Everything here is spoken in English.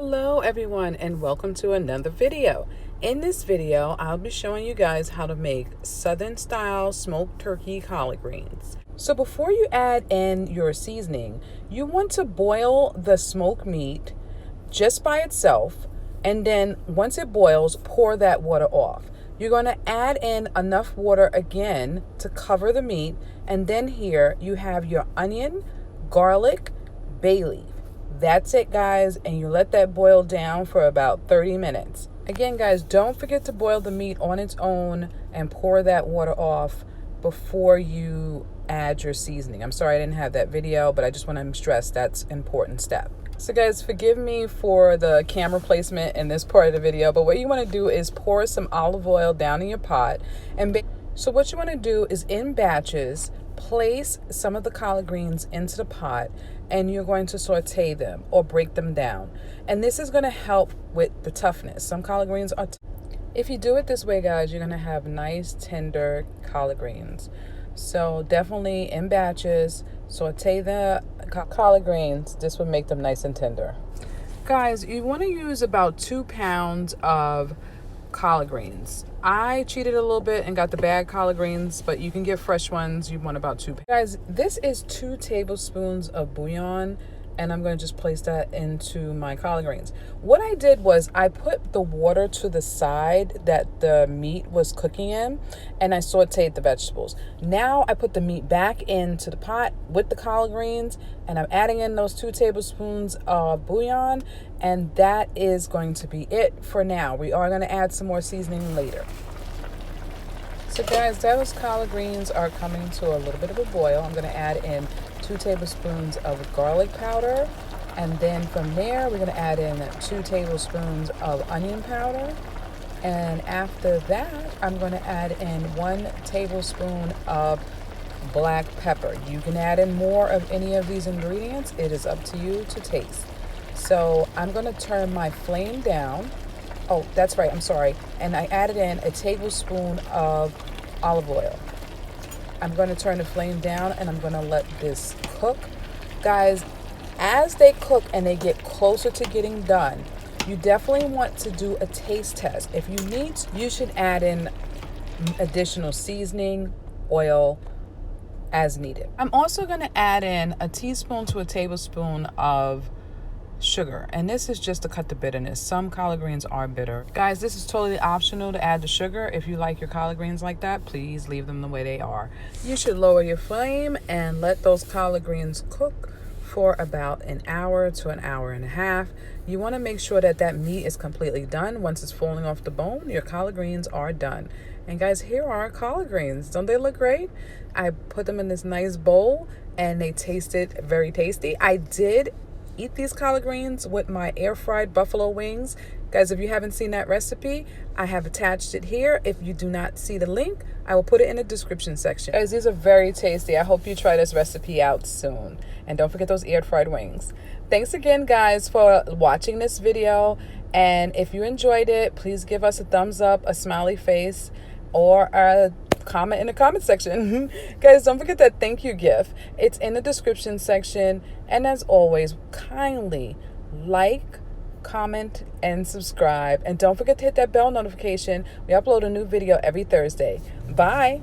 Hello everyone and welcome to another video. In this video, I'll be showing you guys how to make Southern style smoked turkey collard greens. So before you add in your seasoning, you want to boil the smoked meat just by itself, and then once it boils, pour that water off. You're going to add in enough water again to cover the meat, and then here you have your onion, garlic, bay leaf. That's it, guys, and you let that boil down for about 30 minutes. Again, guys, don't forget to boil the meat on its own and pour that water off before you add your seasoning. I'm sorry I didn't have that video, but I just want to stress that's an important step. So guys, forgive me for the camera placement in this part of the video, but what you want to do is pour some olive oil down in your pot. So what you want to do is, in batches, place some of the collard greens into the pot, and you're going to saute them or break them down. And this is going to help with the toughness. Some collard greens are if you do it this way, guys, you're going to have nice tender collard greens. So definitely in batches, saute the collard greens. This will make them nice and tender. Guys, you want to use about 2 pounds of collard greens. I cheated a little bit and got the bag collard greens, but you can get fresh ones. You want about 2 pounds. Guys, this is 2 tablespoons of bouillon, and I'm going to just place that into my collard greens. What I did was I put the water to the side that the meat was cooking in, and I sauteed the vegetables. Now I put the meat back into the pot with the collard greens, and I'm adding in those 2 tablespoons of bouillon, and that is going to be it for now. We are going to add some more seasoning later. So guys, those collard greens are coming to a little bit of a boil. I'm going to add in 2 tablespoons of garlic powder, and then from there we're going to add in 2 tablespoons of onion powder, and after that I'm going to add in 1 tablespoon of black pepper. You can add in more of any of these ingredients. It is up to you to taste. So I'm going to turn my flame down. Oh, that's right, I'm sorry. And I added in a tablespoon of olive oil. I'm going to turn the flame down, and I'm going to let this cook. Guys, as they cook and they get closer to getting done, you definitely want to do a taste test. If you need to, you should add in additional seasoning, oil, as needed. I'm also going to add in a teaspoon to a tablespoon of sugar, and this is just to cut the bitterness. Some collard greens are bitter. Guys, this is totally optional to add the sugar. If you like your collard greens like that, please leave them the way they are. You should lower your flame and let those collard greens cook for about an hour to an hour and a half. You want to make sure that that meat is completely done. Once it's falling off the bone, your collard greens are done. And guys, here are collard greens. Don't they look great? I put them in this nice bowl, and they tasted very tasty. I did eat these collard greens with my air fried buffalo wings. Guys, if you haven't seen that recipe, I have attached it here. If you do not see the link, I will put it in the description section. Guys, these are very tasty. I hope you try this recipe out soon. And don't forget those air fried wings. Thanks again, guys, for watching this video. And if you enjoyed it, please give us a thumbs up, a smiley face, or a comment in the comment section. Guys, don't forget that thank you gift. It's in the description section. And as always, kindly like, comment, and subscribe. And don't forget to hit that bell notification. We upload a new video every Thursday. Bye.